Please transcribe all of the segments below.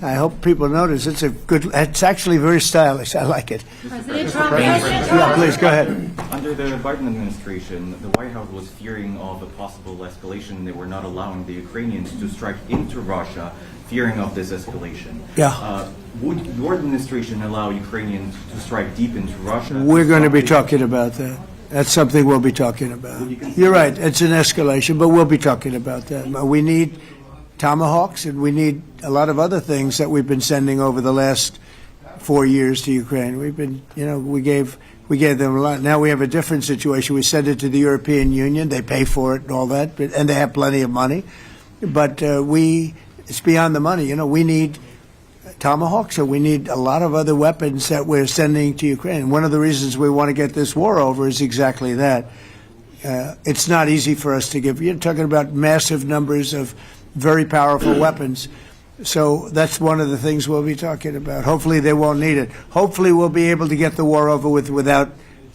I hope people notice. It's actually very stylish. I like it. President Trump. Yeah, please go ahead. Under the Biden administration, the White House was fearing of a possible escalation. They were not allowing the Ukrainians to strike into Russia, fearing of this escalation. Yeah. Would your administration allow Ukrainians to strike deep into Russia? We're going to be talking about that. That's something we'll be talking about. You're right. It's an escalation, but we'll be talking about that. We need Tomahawks, and we need a lot of other things that we've been sending over the last 4 years to Ukraine. We've been, we gave them a lot. Now we have a different situation. We send it to the European Union. They pay for it and all that, and they have plenty of money. But it's beyond the money. We need Tomahawks, and we need a lot of other weapons that we're sending to Ukraine. One of the reasons we want to get this war over is exactly that. It's not easy for us to give. You're talking about massive numbers of very powerful weapons. So that's one of the things we'll be talking about. Hopefully they won't need it. Hopefully we'll be able to get the war over with without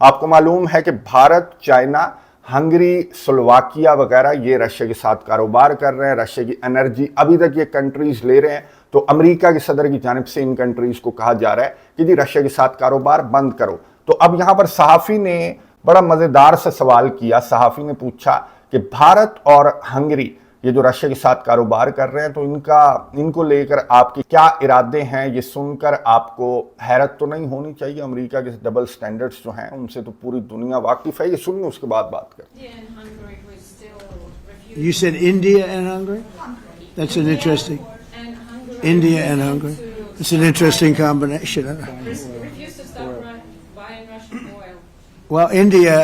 آپ کو معلوم ہے کہ Bharat, China, Hungary, Slovakia وغیرہ یہ Russia کے ساتھ کاروبار کر رہے ہیں. رشیا کی انرجی ابھی تک یہ کنٹریز لے رہے ہیں. تو امریکہ کے صدر کی جانب سے ان کنٹریز کو کہا جا رہا ہے کہ جی رشیا کے ساتھ کاروبار بند کرو. تو اب یہاں پر صحافی نے بڑا مزیدار سا سوال کیا. صحافی نے پوچھا کہ بھارت اور ہنگری یہ جو رشیا کے ساتھ کاروبار کر رہے ہیں تو ان کو لے کر آپ کے کیا ارادے ہیں. یہ سن کر آپ کو حیرت تو نہیں ہونی چاہیے. امریکہ کے ڈبل سٹینڈرڈز جو ہیں ان سے تو پوری دنیا واقف ہے. یہ سنیے اس کے بعد بات کریں. You said India and Hungary? That's an interesting. India and Hungary. It's an interesting combination. Refuse to stop buying Russian oil. Well, India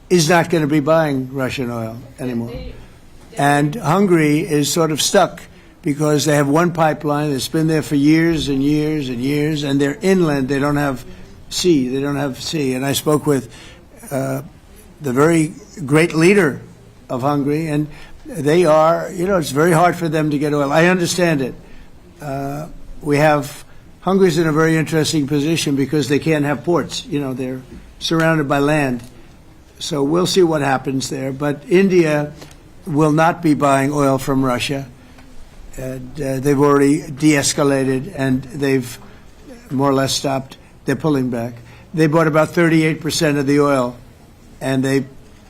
is not going to be buying Russian oil anymore. And Hungary is sort of stuck because they have one pipeline that's been there for years and years and years, and they're inland. They don't have sea. They don't have sea. And I spoke with the very great leader of Hungary, and they are, it's very hard for them to get oil. I understand it. Hungary's in a very interesting position because they can't have ports. They're surrounded by land. So we'll see what happens there. But India will not be buying oil from Russia. And they've already de-escalated, and they've more or less stopped. They're pulling back. They bought about 38% of the oil, and they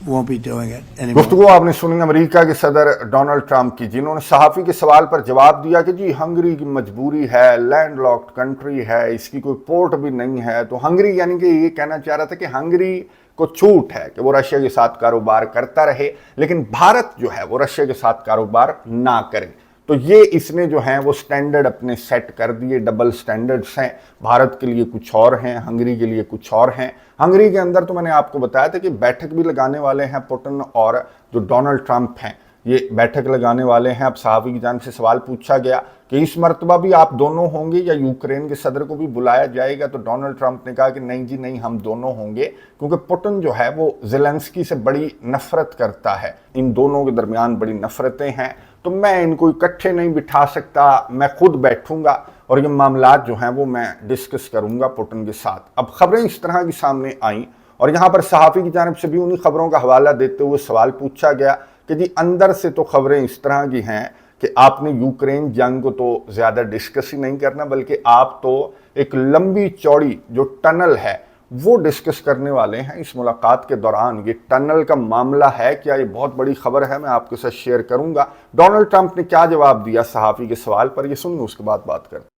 won't be doing it anymore. گفتگو آپ نے سنی امریکہ کے صدر Donald Trump کی، جنہوں نے صحافی کے سوال پر جواب دیا کہ جی ہنگری کی مجبوری ہے، لینڈ لاکڈ کنٹری ہے، اس کی کوئی پورٹ بھی نہیں ہے. تو ہنگری یعنی کہ یہ کہنا چاہ رہا تھا کہ ہنگری کو چھوٹ ہے کہ وہ رشیا کے ساتھ کاروبار کرتا رہے، لیکن بھارت جو ہے وہ رشیا کے ساتھ کاروبار نہ کرے. تو یہ اس نے جو ہیں وہ سٹینڈرڈ اپنے سیٹ کر دیے. ڈبل سٹینڈرڈز ہیں. بھارت کے لیے کچھ اور ہیں، ہنگری کے لیے کچھ اور ہیں. ہنگری کے اندر تو میں نے آپ کو بتایا تھا کہ بیٹھک بھی لگانے والے ہیں پوٹن اور جو ڈونلڈ ٹرمپ ہیں یہ بیٹھک لگانے والے ہیں. اب صحافی کی جانب سے سوال پوچھا گیا کہ اس مرتبہ بھی آپ دونوں ہوں گے یا یوکرین کے صدر کو بھی بلایا جائے گا. تو ڈونلڈ ٹرمپ نے کہا کہ نہیں جی نہیں، ہم دونوں ہوں گے، کیونکہ پوٹن جو ہے وہ زیلنسکی سے بڑی نفرت کرتا ہے. ان دونوں کے درمیان بڑی نفرتیں ہیں، تو میں ان کو اکٹھے نہیں بٹھا سکتا. میں خود بیٹھوں گا اور یہ معاملات جو ہیں وہ میں ڈسکس کروں گا پوٹن کے ساتھ. اب خبریں اس طرح کی سامنے آئیں اور یہاں پر صحافی کی جانب سے بھی انہی خبروں کا حوالہ دیتے ہوئے سوال پوچھا گیا کہ جی اندر سے تو خبریں اس طرح کی ہیں کہ آپ نے یوکرین جنگ کو تو زیادہ ڈسکس ہی نہیں کرنا، بلکہ آپ تو ایک لمبی چوڑی جو ٹنل ہے وہ ڈسکس کرنے والے ہیں اس ملاقات کے دوران. یہ ٹنل کا معاملہ ہے کیا؟ یہ بہت بڑی خبر ہے، میں آپ کے ساتھ شیئر کروں گا. ڈونلڈ ٹرمپ نے کیا جواب دیا صحافی کے سوال پر، یہ سنیں اس کے بعد بات کرتے ہیں.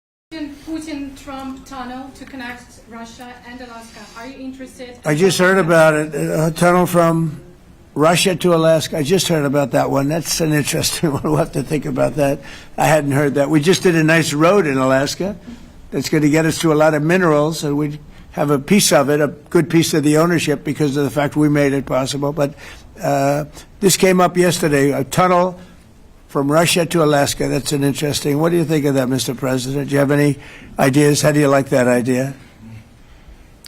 Putin-Trump tunnel to connect Russia and Alaska. Are you interested? I just heard about it. A tunnel from Russia to Alaska. I just heard about that one. That's an interesting one. We'll have to think about that. I hadn't heard that. We just did a nice road in Alaska that's going to get us to a lot of minerals, and we have a piece of it, a good piece of the ownership because of the fact we made it possible. But this came up yesterday, a tunnel from Russia to Alaska. That's an interesting. What do you think of that, Mr. President? Do you have any ideas? How do you like that idea?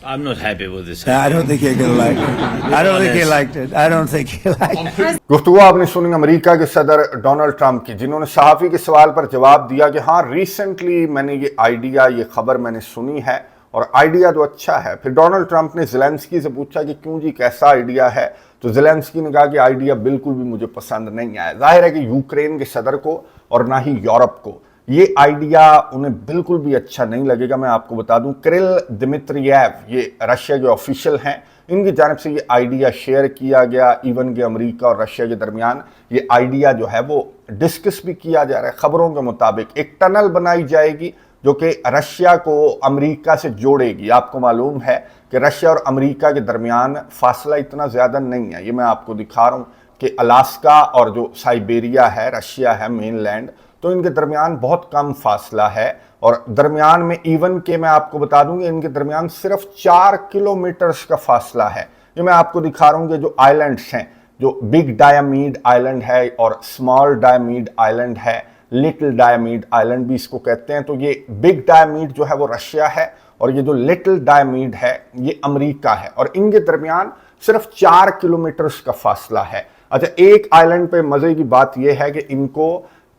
I'm not happy with this. I don't think you're going to like it. I don't think he liked it. I don't think he liked it. گفتگو آپ نے سنی امریکہ کے صدر Donald Trump کی، جنہوں نے صحافی کے سوال پر جواب دیا کہ ہاں ریسنٹلی میں نے یہ خبر میں نے سنی ہے اور آئیڈیا تو اچھا ہے. پھر ڈونلڈ ٹرمپ نے زیلنسکی سے پوچھا کہ کیوں جی کیسا آئیڈیا ہے؟ تو زیلنسکی نے کہا کہ آئیڈیا بالکل بھی مجھے پسند نہیں آیا. ظاہر ہے کہ یوکرین کے صدر کو اور نہ ہی یورپ کو یہ آئیڈیا انہیں بالکل بھی اچھا نہیں لگے گا. میں آپ کو بتا دوں کریل دمترییو یہ رشیا کے آفیشل ہیں، ان کی جانب سے یہ آئیڈیا شیئر کیا گیا. ایون کہ امریکہ اور رشیا کے درمیان یہ آئیڈیا جو ہے وہ ڈسکس بھی کیا جا رہا ہے. خبروں کے مطابق ایک ٹنل بنائی جائے گی جو کہ رشیا کو امریکہ سے جوڑے گی. آپ کو معلوم ہے کہ رشیا اور امریکہ کے درمیان فاصلہ اتنا زیادہ نہیں ہے. یہ میں آپ کو دکھا رہا ہوں کہ الاسکا اور جو سائبیریا ہے، رشیا ہے مین لینڈ، تو ان کے درمیان بہت کم فاصلہ ہے. اور درمیان میں ایون کہ میں آپ کو بتا دوں کہ ان کے درمیان صرف 4 کلومیٹرز کا فاصلہ ہے. یہ میں آپ کو دکھا رہا ہوں کہ جو آئیلینڈز ہیں، جو بگ ڈایامیڈ آئیلینڈ ہے اور اسمال ڈایامیڈ آئیلینڈ ہے، لٹل ڈایامیڈ آئیلینڈ بھی اس کو کہتے ہیں. تو یہ بگ ڈایامیڈ جو ہے وہ رشیا ہے اور یہ جو لٹل ڈایامیڈ ہے یہ امریکہ ہے، اور ان کے درمیان صرف 4 کلومیٹرز کا فاصلہ ہے. اچھا، ایک آئیلینڈ پہ مزے کی بات یہ ہے کہ ان کو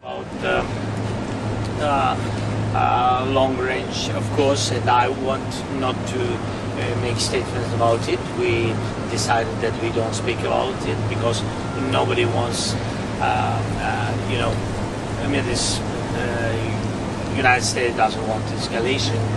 About long range, of course, and I want not to make statements about it. We decided that we don't speak about it because nobody wants, this United States doesn't want escalation.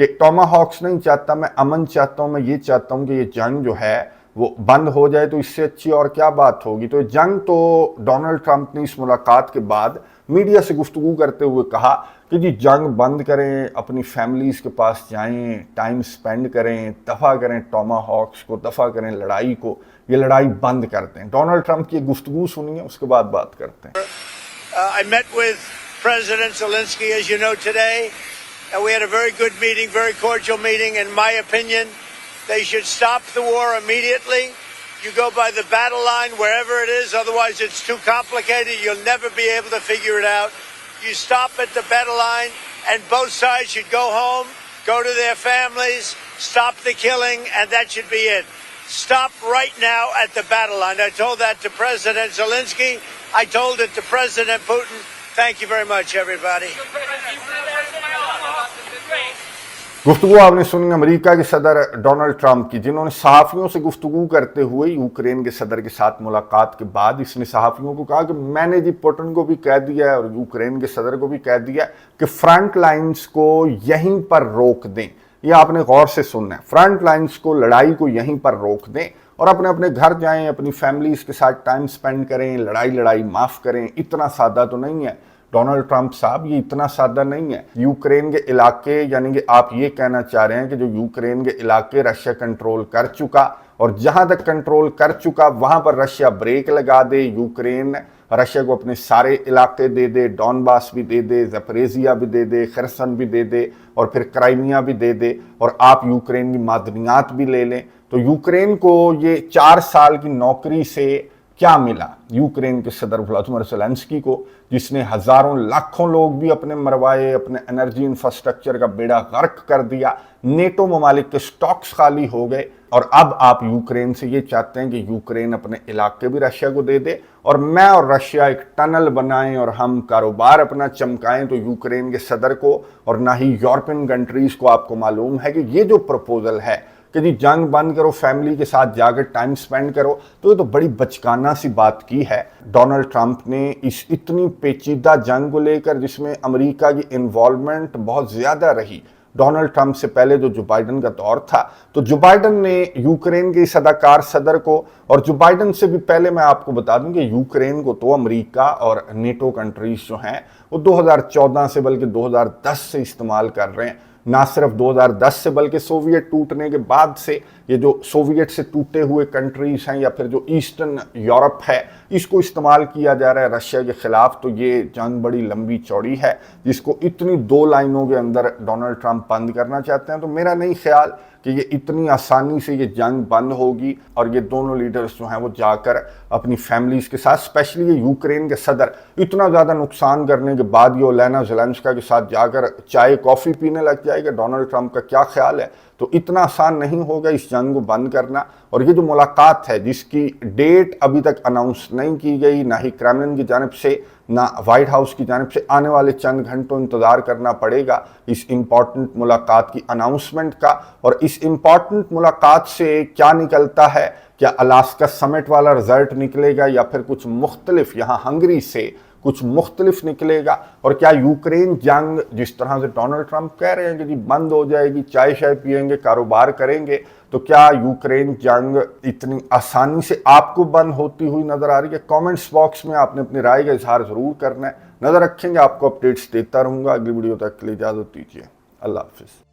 کہ ٹاماہاکس نہیں چاہتا، میں امن چاہتا ہوں، میں یہ چاہتا ہوں کہ یہ جنگ جو ہے وہ بند ہو جائے، تو اس سے اچھی اور کیا بات ہوگی۔ تو جنگ تو ڈونلڈ ٹرمپ نے اس ملاقات کے بعد میڈیا سے گفتگو کرتے ہوئے کہا کہ جی جنگ بند کریں، اپنی فیملیز کے پاس جائیں، ٹائم سپینڈ کریں، دفع کریں ٹاماہاکس کو، دفع کریں لڑائی کو، یہ لڑائی بند کرتے ہیں۔ ڈونلڈ ٹرمپ کی گفتگو سنیے، اس کے بعد بات کرتے ہیں۔ I met with President Zelensky, as you know, today, and we had a very good meeting, very cordial meeting. In my opinion, they should stop the war immediately. You go by the battle line wherever it is, otherwise it's too complicated. You'll never be able to figure it out. You stop at the battle line, and both sides should go home, go to their families, stop the killing, and that should be it. Stop right now at the battle line. I told that to President Zelensky. I told it to President Putin. Thank you very much, everybody. گفتگو آپ نے سنی امریکہ کے صدر Donald Trump کی، جنہوں نے صحافیوں سے گفتگو کرتے ہوئے یوکرین کے صدر کے ساتھ ملاقات کے بعد اس نے صحافیوں کو کہا کہ میں نے جی پوٹن کو بھی کہہ دیا ہے اور یوکرین کے صدر کو بھی کہہ دیا کہ فرنٹ لائنز کو یہیں پر روک دیں۔ یہ آپ نے غور سے سننا ہے، فرنٹ لائنز کو، لڑائی کو یہیں پر روک دیں اور اپنے اپنے گھر جائیں، اپنی فیملیز کے ساتھ ٹائم سپینڈ کریں، لڑائی معاف کریں۔ اتنا سادہ تو نہیں ہے ڈونلڈ ٹرمپ صاحب، یہ اتنا سادہ نہیں ہے۔ یوکرین کے علاقے، یعنی کہ آپ یہ کہنا چاہ رہے ہیں کہ جو یوکرین کے علاقے رشیا کنٹرول کر چکا اور جہاں تک کنٹرول کر چکا وہاں پر رشیا بریک لگا دے، یوکرین رشیا کو اپنے سارے علاقے دے دے، ڈونباس بھی دے دے، زپریزیا بھی دے دے، خرسن بھی دے دے اور پھر کرائمیا بھی دے دے، اور آپ یوکرین کی معدنیات بھی لے لیں، تو یوکرین کو یہ 4 سال کی نوکری سے کیا ملا؟ یوکرین کے صدر ولادیمیر زیلنسکی کو، جس نے ہزاروں لاکھوں لوگ بھی اپنے مروائے، اپنے انرجی انفراسٹرکچر کا بیڑا غرق کر دیا، نیٹو ممالک کے سٹاکس خالی ہو گئے، اور اب آپ یوکرین سے یہ چاہتے ہیں کہ یوکرین اپنے علاقے بھی رشیا کو دے دے اور میں اور رشیا ایک ٹنل بنائیں اور ہم کاروبار اپنا چمکائیں۔ تو یوکرین کے صدر کو اور نہ ہی یورپین کنٹریز کو آپ کو معلوم ہے کہ یہ جو پروپوزل ہے کہ جی جنگ بند کرو، فیملی کے ساتھ جا کر ٹائم سپینڈ کرو، تو یہ تو بڑی بچکانہ سی بات کی ہے ڈونلڈ ٹرمپ نے اس اتنی پیچیدہ جنگ کو لے کر، جس میں امریکہ کی انوالومنٹ بہت زیادہ رہی۔ ڈونلڈ ٹرمپ سے پہلے جو بائیڈن کا دور تھا، تو جو بائیڈن نے یوکرین کے اس اداکار صدر کو، اور جو بائیڈن سے بھی پہلے میں آپ کو بتا دوں کہ یوکرین کو تو امریکہ اور نیٹو کنٹریز جو ہیں وہ 2014 سے بلکہ 2010 سے استعمال کر رہے ہیں، نہ صرف 2010 سے بلکہ سوویت ٹوٹنے کے بعد سے یہ جو سوویت سے ٹوٹے ہوئے کنٹریز ہیں یا پھر جو ایسٹرن یورپ ہے، اس کو استعمال کیا جا رہا ہے رشیا کے خلاف۔ تو یہ جنگ بڑی لمبی چوڑی ہے جس کو اتنی 2 لائنوں کے اندر ڈونلڈ ٹرمپ بند کرنا چاہتے ہیں۔ تو میرا نہیں خیال کہ یہ اتنی آسانی سے یہ جنگ بند ہوگی اور یہ دونوں لیڈرز جو ہیں وہ جا کر اپنی فیملیز کے ساتھ، اسپیشلی یہ یوکرین کے صدر اتنا زیادہ نقصان کرنے کے بعد یہ اولینا زیلنسکا کے ساتھ جا کر چائے کافی پینے لگ جائے گا۔ ڈونلڈ ٹرمپ کا کیا خیال ہے؟ تو اتنا آسان نہیں ہوگا اس جنگ کو بند کرنا۔ اور یہ جو ملاقات ہے جس کی ڈیٹ ابھی تک اناؤنس نہیں کی گئی، نہ ہی کرملن کی جانب سے نہ وائٹ ہاؤس کی جانب سے، آنے والے چند گھنٹوں انتظار کرنا پڑے گا اس امپورٹنٹ ملاقات کی اناؤنسمنٹ کا۔ اور اس امپورٹنٹ ملاقات سے کیا نکلتا ہے؟ کیا الاسکا سمٹ والا رزلٹ نکلے گا یا پھر کچھ مختلف یہاں ہنگری سے کچھ مختلف نکلے گا؟ اور کیا یوکرین جنگ جس طرح سے ڈونلڈ ٹرمپ کہہ رہے ہیں کہ جی بند ہو جائے گی، چائے شائے پیئیں گے، کاروبار کریں گے، تو کیا یوکرین جنگ اتنی آسانی سے آپ کو بند ہوتی ہوئی نظر آ رہی ہے؟ کامنٹس باکس میں آپ نے اپنی رائے کا اظہار ضرور کرنا ہے۔ نظر رکھیں گے، آپ کو اپڈیٹس دیتا رہوں گا۔ اگلی ویڈیو تک کے لیے اجازت دیجیے، اللہ حافظ۔